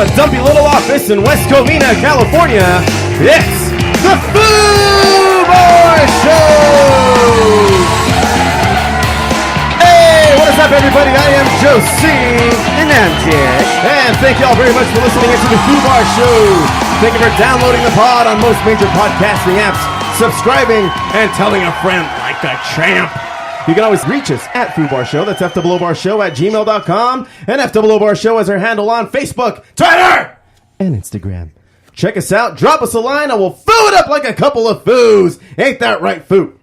a dumpy little office in West Covina, California, it's the Foos Show! Hey, what is up, everybody? I am Josie. And I'm Josh. And thank you all very much for listening into the Foos Show. Thank you for downloading the pod on most major podcasting apps, subscribing, and telling a friend like a champ. You can always reach us at Foos Show. That's FOOBarshow at gmail.com. And FOOBarshow is our handle on Facebook, Twitter, and Instagram. Check us out. Drop us a line and we'll foo it up like a couple of foos. Ain't that right, Foo?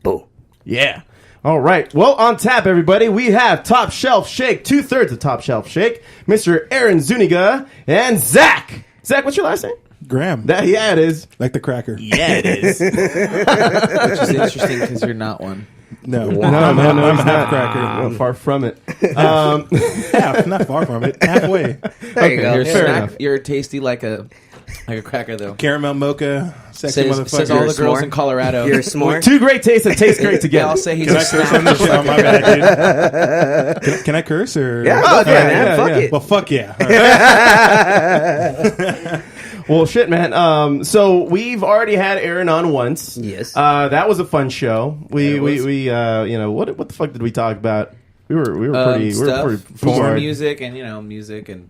Boo. Yeah. All right. Well, on tap, everybody, we have Top Shelf Shake, 2/3 of Top Shelf Shake, Mr. Aaron Zuniga, and Zach. Zach, what's your last name? Graham. Yeah, it is. Like the cracker. Yeah, it is. Which is interesting because you're not one. No, No, he's not. cracker. Far from it. Half, not far from it. Halfway. There you go. You're, fair snack, enough. you're tasty like a cracker, though. Caramel mocha. Sexy motherfucker. Says all the girls s'more. in Colorado. You're a s'more. Two great tastes that taste great Yeah, together. I'll say he's Can a I curse snack. on this show? My bad, dude. Can I curse or? Yeah, Oh, go for it, yeah, man. yeah, Fuck yeah. it. Well, fuck yeah. All right. Well, shit, man. So we've already had Aaron on once. Yes. That was a fun show. We was. you know, what the fuck did we talk about? We were pretty Stuff, porn porn music and music and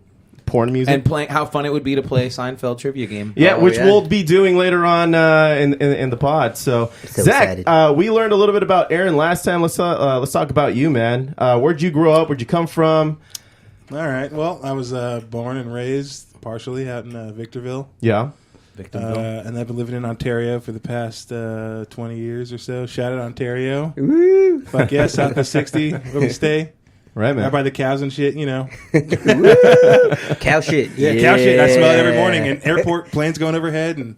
music. playing how fun it would be to play Seinfeld Trivia Game. Yeah, Oh, which yeah. we'll be doing later on in the pod. So Zach, excited. we learned a little bit about Aaron last time. Let's talk about you, man. Where'd you grow up? Where'd you come from? All right. Well, I was born and raised partially out in Victorville. Yeah. Victimville. And I've been living in Ontario for the past 20 years or so. Shout out Ontario. Woo. Fuck yeah, south of 60 where we stay. Right, man. Right by the cows and shit, you know. Cow shit. Yeah, cow shit. I smell it every morning. And airport planes going overhead and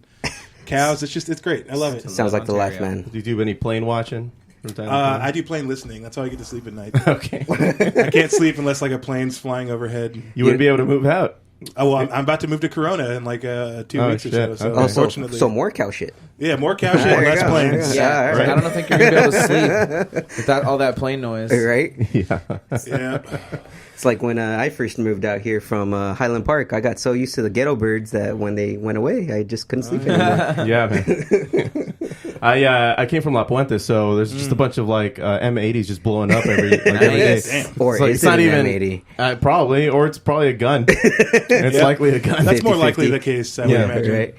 cows. It's great. I love it. Sounds like the life, Ontario. man. Do you do any plane watching? From time to time? I do plane listening. That's how I get to sleep at night. Okay. I can't sleep unless like a plane's flying overhead. You wouldn't be able to move out. Oh well, I'm about to move to Corona in like 2 Oh, weeks or shit. so. So Okay. Oh, unfortunately, so more cow shit. yeah, more cow shit, There you less go. planes. Yeah, all right. I don't think you're gonna be able to sleep without all that plane noise. Right? Yeah. Yeah. It's like when I first moved out here from Highland Park. I got so used to the ghetto birds that when they went away, I just couldn't sleep anymore. Yeah, man. I came from La Puente, so there's just a bunch of like M80s just blowing up every day. Nice. Or It's is not it even an M80? Probably, or it's probably a gun. It's Yeah. likely a gun. That's more 50-50. likely the case. I would Yeah. imagine. Right?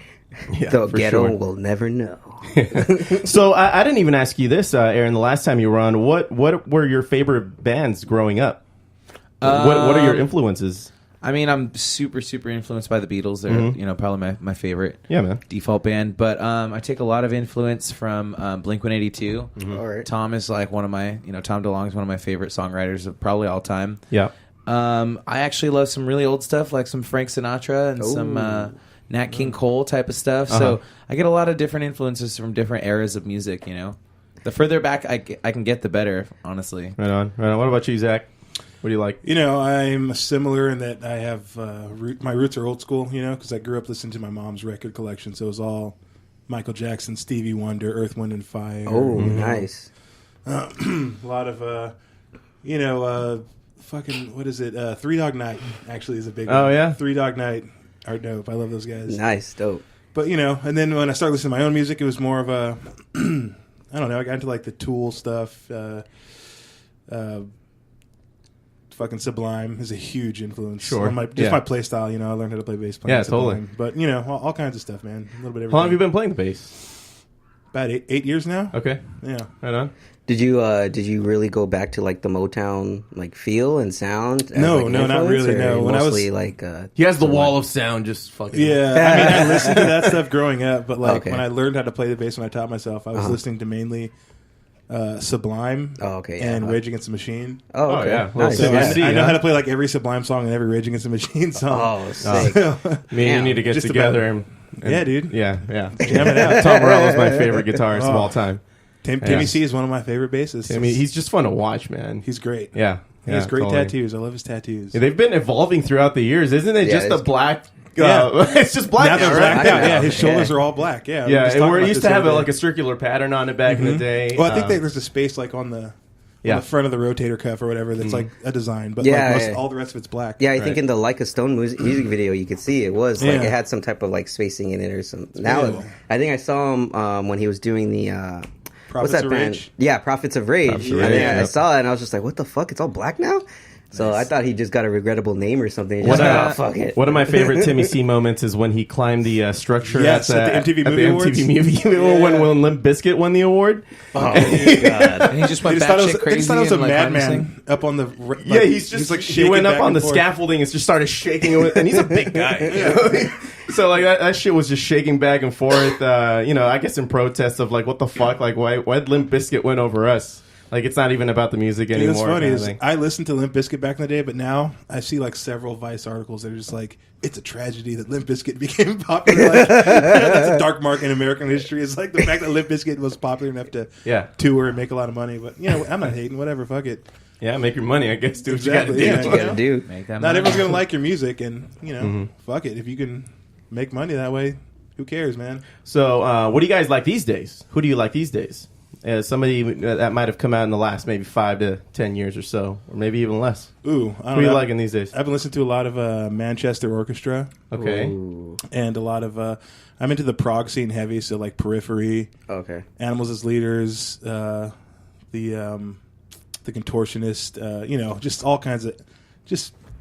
Yeah, The for ghetto sure. will never know. So I didn't even ask you this, Aaron. The last time you were on, what were your favorite bands growing up? What are your influences? I mean, I'm super influenced by the Beatles. They're probably my favorite Yeah, man. default band. But I take a lot of influence from Blink-182. All right. Tom is like one of my Tom DeLonge is one of my favorite songwriters of probably all time. Yeah. I actually love some really old stuff like some Frank Sinatra and some Nat King Cole type of stuff. So I get a lot of different influences from different eras of music. The further back I can get, the better. Honestly. Right on. What about you, Zach? What do you like? You know, I'm similar in that I have my roots are old school. You know, because I grew up listening to my mom's record collection, so it was all Michael Jackson, Stevie Wonder, Earth, Wind and Fire. Oh, nice. A lot of fucking what is it? Three Dog Night actually is a big one. Oh, yeah? Three Dog Night are dope. I love those guys. Nice. Dope. But and then when I started listening to my own music, it was more of a I don't know. I got into like the Tool stuff. Fucking Sublime is a huge influence. Sure. On my play style. I learned how to play bass. Yeah, Sublime. totally. But all kinds of stuff, man. A little bit of everything. How long have you been playing the bass? About 8 years now. Okay. Yeah. Right on. Did you really go back to like the Motown like feel and sound? as, No, like, an no, not influence, really, or no. When I was- mostly like He has the wall of sound just fucking. Yeah, I mean, I listened to that stuff growing up, but like Okay. when I learned how to play the bass, when I taught myself, I was listening to mainly Sublime Oh, okay, yeah. and Rage Against the Machine. Oh, Oh, okay. yeah. Well, Nice. So Yeah. I know huh? how to play like every Sublime song and every Rage Against the Machine song. Oh, sick. Me and you Damn. need to get Just together about. and Yeah, dude. Yeah. Jam it out. Tom Morello's my favorite guitarist of Oh. all time. Timmy Yeah. C is one of my favorite bassists. I mean, he's just fun to watch, man. He's great. Yeah. He has great totally. tattoos. I love his tattoos. Yeah, they've been evolving throughout the years, isn't it? Yeah, just a it's- black. Yeah. It's just black Now now, they're right? blacked out. I know. Yeah, his shoulders Yeah. are all black. Yeah, we were Yeah, just and talking we about used this to have the other like day. a circular pattern on it back in the day. Well, I think there's a space like on on the front of the rotator cuff or whatever. That's like a design, but all the rest of it's black. Yeah, I think in the Like a Stone music video, you could see it was like it had some type of like spacing in it or something. Now, I think I saw him when he was doing the. What's that band? Rage? Yeah, Prophets of Rage. I saw it and I was just like, what the fuck? It's all black now? So I thought he just got a regrettable name or something. Fuck it. One of my favorite Timmy C moments is when he climbed the structure at the MTV Movie Awards. When Limp Bizkit won the award. Oh, my God. And he just went batshit crazy. He just thought it was a like, madman up on the... he's like he went up on the scaffolding and just started shaking. And he's a big guy. So like that shit was just shaking back and forth. I guess in protest of like, what the fuck? Like, why'd Limp Bizkit win over us? Like, it's not even about the music anymore. What's funny is I listened to Limp Bizkit back in the day, but now I see like several Vice articles that are just like, it's a tragedy that Limp Bizkit became popular. Like, that's a dark mark in American history. It's like the fact that Limp Bizkit was popular enough to tour and make a lot of money. But I'm not hating. Whatever, fuck it. Yeah, make your money. I guess do exactly. what you gotta do. Make that not everyone's gonna like your music, and fuck it. If you can make money that way, who cares, man? So, what do you guys like these days? Who do you like these days? Somebody that might have come out in the last maybe 5 to 10 years or so, or maybe even less. Ooh, who are you liking these days? I've been listening to a lot of Manchester Orchestra. Okay. Ooh. And a lot of I'm into the prog scene heavy, so like Periphery. Okay. Animals as Leaders, the Contortionist, just all kinds of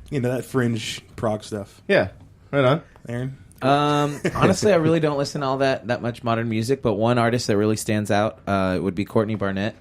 that fringe prog stuff. Yeah. Right on. Aaron? Honestly, I really don't listen to all that much modern music, but one artist that really stands out would be Courtney Barnett.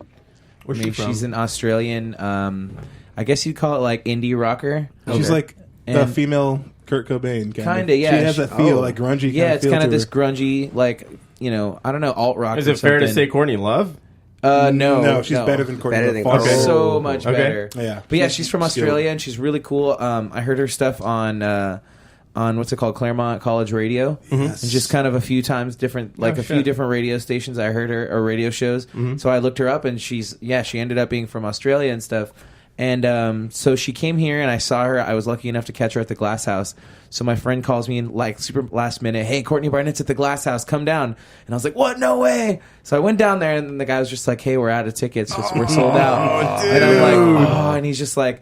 Where's she from? She's an Australian, I guess you'd call it like indie rocker. She's like a female Kurt Cobain. Kind of, yeah. She has that feel, like grungy yeah, kind of it's feel kind of to this her. grungy, like, I don't know, alt-rock Is it fair to say Courtney Love? No, she's better than Courtney. Better than Love. Courtney. So much better. Yeah. But yeah, she's from Australia, and she's really cool. I heard her stuff on what's it called, Claremont College Radio, and just kind of a few times different, like few different radio stations. I heard her or radio shows, so I looked her up, and she ended up being from Australia and stuff. And so she came here, and I saw her. I was lucky enough to catch her at the Glass House. So my friend calls me in like super last minute. Hey, Courtney Barnett's at the Glass House. Come down. And I was like, what? No way. So I went down there, and the guy was just like, hey, we're out of tickets. We're sold out. Dude. And I'm like, and he's just like,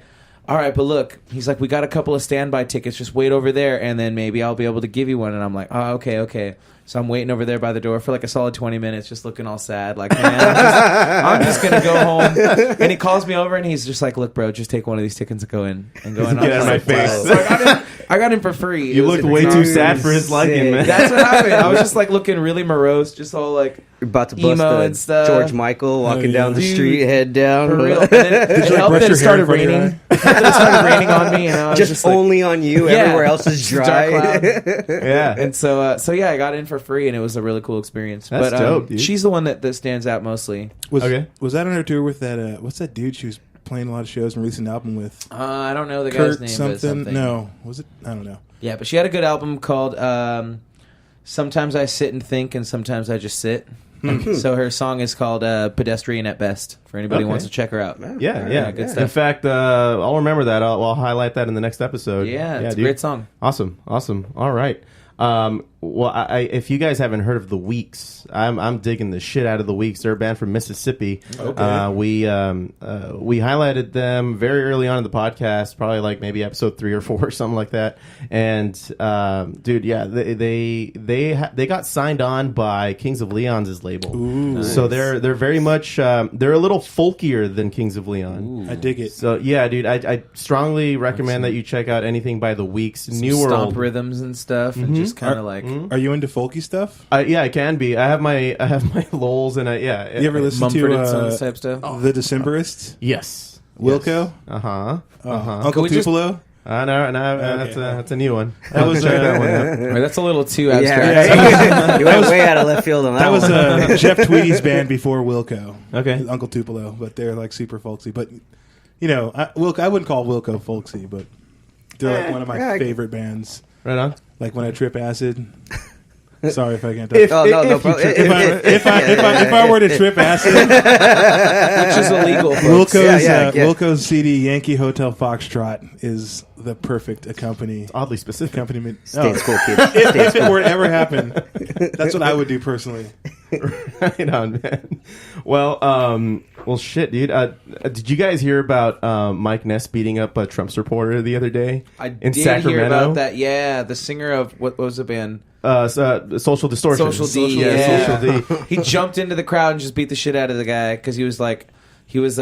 all right, but look, he's like, we got a couple of standby tickets. Just wait over there, and then maybe I'll be able to give you one. And I'm like, oh, okay. So I'm waiting over there by the door for like a solid 20 minutes, just looking all sad. Like, man, I'm just going to go home. And he calls me over, and he's just like, look, bro, just take one of these tickets and go in. And go in. Get out of my face. So I got in for free. You looked way too sad for his liking, man. That's what happened. I was just like looking really morose, just all like about to bust emo and stuff. George Michael walking down the street, head down. For real. And then it helped that it started raining. It started raining on me, and I was just like, only on you. Everywhere else is dry. Yeah. And so I got in for free, and it was a really cool experience. That's dope, dude. She's the one that stands out mostly. Was that on her tour with that? What's that dude she was playing a lot of shows and releasing an album with? I don't know the Kurt guy's name. something? But something. No, was it? I don't know. Yeah, but she had a good album called Sometimes I Sit and Think, and Sometimes I Just Sit. So her song is called Pedestrian at Best, for anybody who wants to check her out. Yeah. Good stuff. In fact, I'll remember that. I'll highlight that in the next episode. Yeah, it's a great song. Awesome. All right. Well, if you guys haven't heard of the Weeks, I'm digging the shit out of the Weeks. They're a band from Mississippi. Okay. We highlighted them very early on in the podcast, probably like maybe episode 3 or 4 or something like that. And dude, yeah, they got signed on by Kings of Leon's label. Ooh, nice. So they're very much they're a little folkier than Kings of Leon. Ooh. I dig it. So yeah, dude, I strongly recommend that you check out anything by the Weeks. New Stomp World rhythms and stuff, and just kind of like. Are you into folky stuff? Yeah, I can be. I have my lols and You ever listen Mumford to Sons type stuff? The Decemberists? Yes. Wilco? Uncle Tupelo? No, Okay. that's a new one. That was that one out. Right, that's a little too abstract. Yeah, you went way out of left field on that was one. Jeff Tweedy's band before Wilco. Okay. Uncle Tupelo, but they're like super folksy. But I wouldn't call Wilco folksy, but they're like one of my favorite bands. Right on. Like when I trip acid. Sorry if I can't. If I were to trip acid, which is illegal. Wilco's CD Yankee Hotel Foxtrot is the perfect Oddly specific accompaniment. Stay in school, kid. If it were to ever happen, that's what I would do personally. Right on, man. Well, shit, dude. Did you guys hear about Mike Ness beating up a Trump supporter the other day? In Sacramento? Hear about that. Yeah, the singer of what was the band? Social Distortion. Social D. Yeah. Social D. He jumped into the crowd and just beat the shit out of the guy because he was like. He was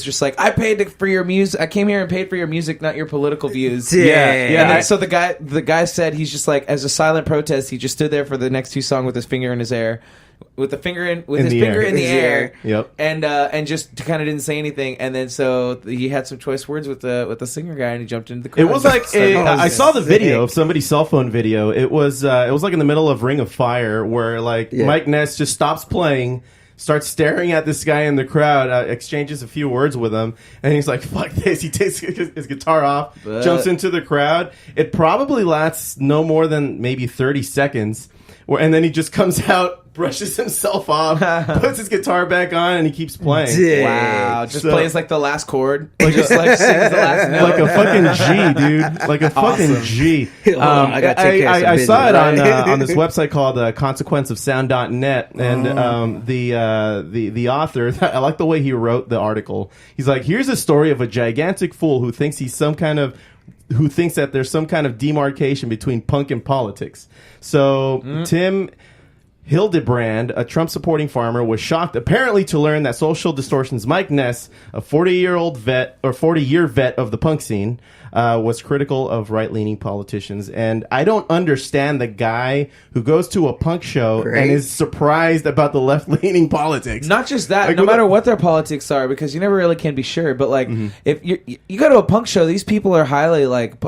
just like, I paid for your music. I came here and paid for your music, not your political views. Yeah. And then, so the guy said he's just like, as a silent protest, he just stood there for the next two songs with his finger in his air, with his finger in the air. Yep. And just kind of didn't say anything. And then so he had some choice words with the singer guy, and he jumped into the crowd. It was like I saw the video of somebody's cell phone video. It was like in the middle of Ring of Fire where Mike Ness just stops playing. Starts staring at this guy in the crowd, exchanges a few words with him, and he's like, fuck this. He takes his guitar off, jumps into the crowd. It probably lasts no more than maybe 30 seconds, and then he just comes out, brushes himself off, puts his guitar back on, and he keeps playing. Dang. Wow. Just plays like the last chord. Just like sings the last note. Like a fucking G, dude. Like a fucking G. I saw it on this website called consequenceofsound.net, and the author, I like the way he wrote the article. He's like, here's a story of a gigantic fool who thinks that there's some kind of demarcation between punk and politics. So Tim Hildebrand, a Trump-supporting farmer, was shocked apparently to learn that Social Distortion's Mike Ness, a 40-year vet of the punk scene, was critical of right-leaning politicians. And I don't understand the guy who goes to a punk show and is surprised about the left-leaning politics. Not just that, no matter what their politics are, because you never really can be sure. But like, if you go to a punk show, these people are highly like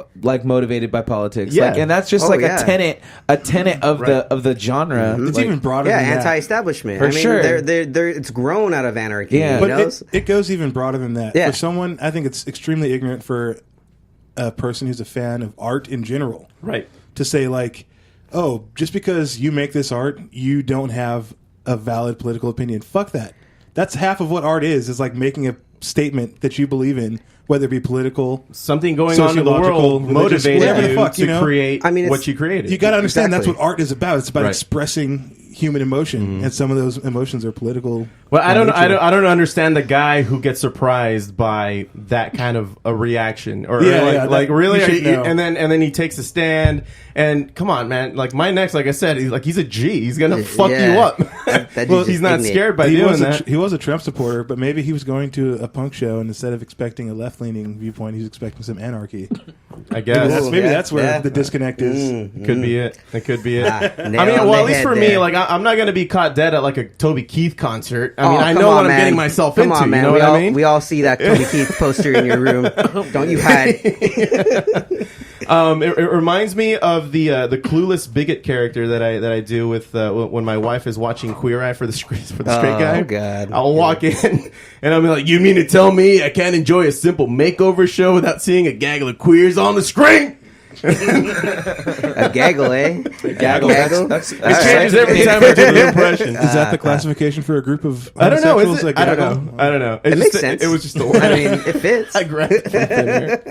motivated by politics. Yeah. Like, and that's just a tenet of the genre. It's even broader than that. Anti-establishment. For sure. It's grown out of anarchy. Yeah. But it goes even broader than that. Yeah. For someone, I think it's extremely ignorant for a person who's a fan of art in general. Right. To say like, oh, just because you make this art, you don't have a valid political opinion. Fuck that. That's half of what art is like making a statement that you believe in, whether it be political, something going on in the world motivated you to create what you created. You got to understand that's what art is about. It's about expressing human emotion, and some of those emotions are political. Well, I don't understand the guy who gets surprised by that kind of a reaction, or really, and then he takes a stand. And come on, man, like my next, like I said, he's a G. He's gonna fuck you up. Well, he's not scared by doing that. He was a Trump supporter, but maybe he was going to a punk show, and instead of expecting a left-leaning viewpoint, he's expecting some anarchy. I guess maybe that's where the disconnect is. Could be it. It could be it. I mean, well, at least for me, like I'm not gonna be caught dead at like a Toby Keith concert. I mean, I know what I'm getting myself into. On, man. You know what I mean? We all see that Toby Keith poster in your room. Don't you hide? It reminds me of the clueless bigot character that I do with when my wife is watching Queer Eye for the straight guy. Oh God! I'll walk in and I'm like, "You mean to tell me I can't enjoy a simple makeover show without seeing a gaggle of queers on the screen?" A gaggle, eh? A gaggle. That's it changes every time I do the impression. Is that the classification for a group of I don't know. homosexuals? Is it? I don't know. It makes sense. It was just the word. I mean, it fits. I grabbed it from thin air.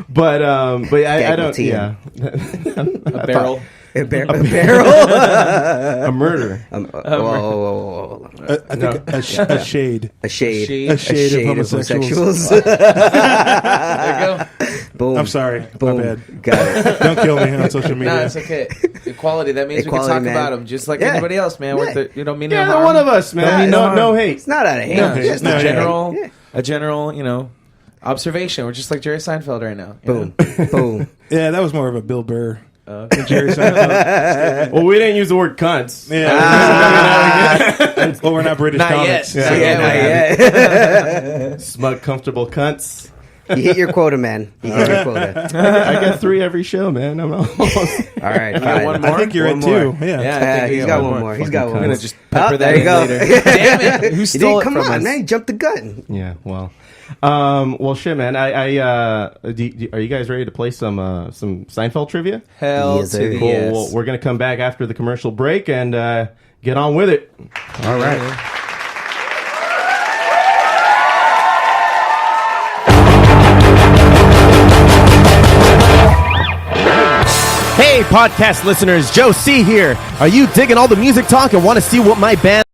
But I don't. Yeah, a barrel. A barrel. A murder. Whoa. I think a shade. A shade. A shade of homosexuals. There you go. Boom. I'm sorry. Boom. My bad. Got it. Don't kill me on social media. No, it's okay. Equality. That means Equality, we can talk man. about them just like anybody else, man. You don't mean no they're harm. one of us, man. No hate. It's not out of hate. No, hate. just No, a general, observation. We're just like Jerry Seinfeld right now. Boom. Boom. Yeah, that was more of a Bill Burr. Jerry Seinfeld. Well, we didn't use the word cunts. Yeah. Well, we're not British Not comics. yet. Yeah. Not yet. Smug, comfortable cunts. You hit your quota, man. You hit your quota. I get 3 every show, man. I'm almost. All right, You got one more? I think you're One at 2. more. Yeah. Yeah, I think He's you got one more. He's got one I'm more. gonna just pepper that there you in go. later. Damn it! Who You stole didn't it come from on, us? man. You jumped the gun. Yeah, well, shit, man. Are you guys ready to play some Seinfeld trivia? Hell Yes, to sir. the Cool. yes. Well, we're gonna come back after the commercial break and get on with it. All right. Hey, podcast listeners, Joe C here. Are you digging all the music talk and want to see what my band